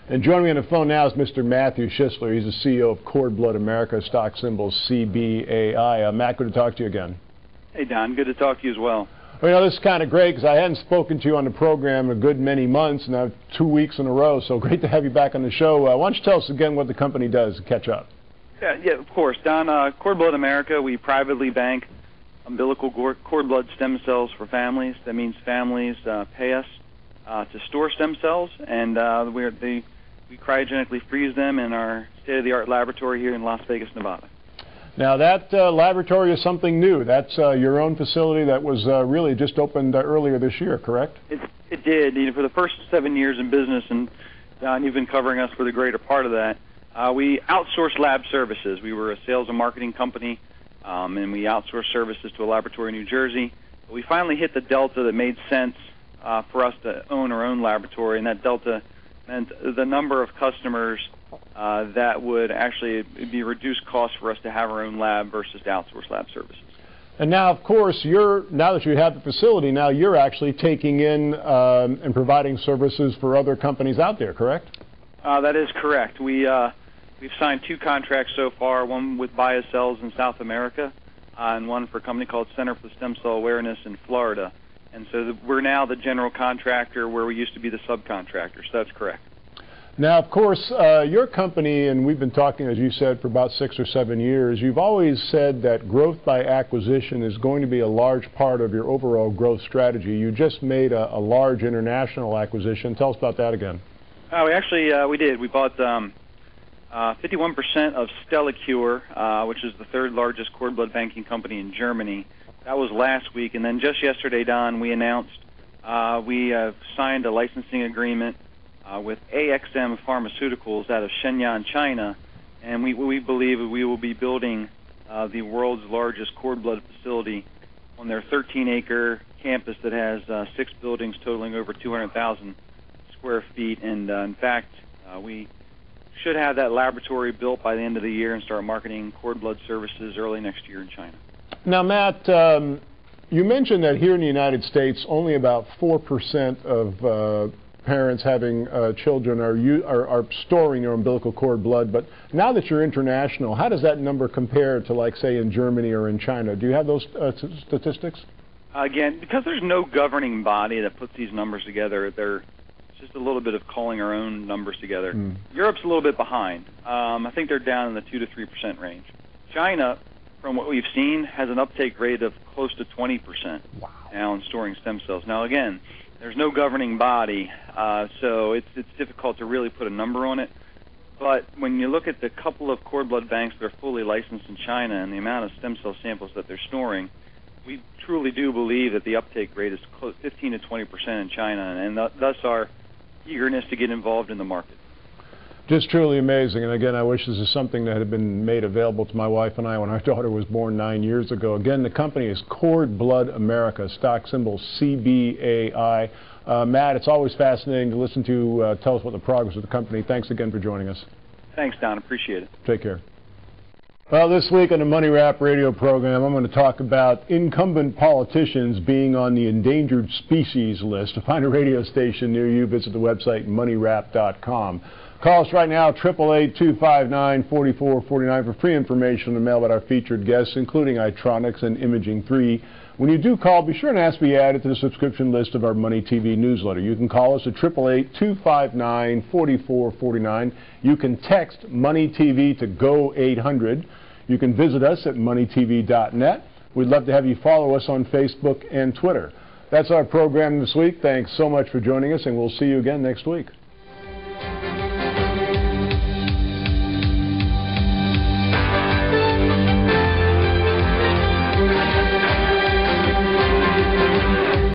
And joining me on the phone now is Mr. Matthew Schisler. He's the CEO of Cord Blood America, stock symbol CBAI. Matt, good to talk to you again. Hey, Don. Good to talk to you as well. Well, you know, this is kind of great because I hadn't spoken to you on the program a good many months, now 2 weeks in a row, so great to have you back on the show. Why don't you tell us again what the company does to catch up? Yeah, of course. Don, Cord Blood America, we privately bank umbilical cord blood stem cells for families. That means families pay us to store stem cells, and we cryogenically freeze them in our state-of-the-art laboratory here in Las Vegas, Nevada. Now that laboratory is something new. That's your own facility that was really just opened earlier this year, correct? It did. You know, for the first 7 years in business, and Don, you've been covering us for the greater part of that, we outsourced lab services. We were a sales and marketing company, and we outsourced services to a laboratory in New Jersey. But we finally hit the delta that made sense for us to own our own laboratory, and that delta meant the number of customers that would actually be reduced cost for us to have our own lab versus to outsource lab services. And now, of course, now that you have the facility, now you're actually taking in and providing services for other companies out there, correct? That is correct. We've signed 2 contracts so far, one with BioCells in South America and one for a company called Center for Stem Cell Awareness in Florida. And so we're now the general contractor where we used to be the subcontractor, so that's correct. Now, of course, your company, and we've been talking, as you said, for about 6 or 7 years, you've always said that growth by acquisition is going to be a large part of your overall growth strategy. You just made a large international acquisition. Tell us about that again. We did. We bought 51% of StellaCure, which is the 3rd largest cord blood banking company in Germany. That was last week, and then just yesterday, Don, we announced we signed a licensing agreement with AXM Pharmaceuticals out of Shenyang, China, and we believe we will be building the world's largest cord blood facility on their 13-acre campus that has 6 buildings totaling over 200,000 square feet. And in fact, we should have that laboratory built by the end of the year and start marketing cord blood services early next year in China. Now, Matt, you mentioned that here in the United States, only about 4% of parents having children are storing their umbilical cord blood. But now that you're international, how does that number compare to, like, say, in Germany or in China? Do you have those statistics? Again, because there's no governing body that puts these numbers together, it's just a little bit of calling our own numbers together. Europe's a little bit behind. I think they're down in the 2 to 3% range. China, from what we've seen, has an uptake rate of close to 20% now in storing stem cells. Now, again, there's no governing body, so it's difficult to really put a number on it. But when you look at the couple of cord blood banks that are fully licensed in China and the amount of stem cell samples that they're storing, we truly do believe that the uptake rate is 15 to 20% in China, and thus our eagerness to get involved in the market. Just truly amazing. And again, I wish this is something that had been made available to my wife and I when our daughter was born 9 years ago. Again, the company is Cord Blood America, stock symbol CBAI. Matt, it's always fascinating to listen to tell us what the progress of the company. Thanks again for joining us. Thanks, Don. Appreciate it. Take care. Well, this week on the Money Wrap radio program, I'm going to talk about incumbent politicians being on the endangered species list. To find a radio station near you, visit the website moneywrap.com. Call us right now, 888-259-4449 for free information on the mail about our featured guests, including Itronics and Imaging 3. When you do call, be sure and ask to be added to the subscription list of our MoneyTV newsletter. You can call us at 888-259-4449. You can text MoneyTV to go800. You can visit us at moneytv.net. We'd love to have you follow us on Facebook and Twitter. That's our program this week. Thanks so much for joining us, and we'll see you again next week.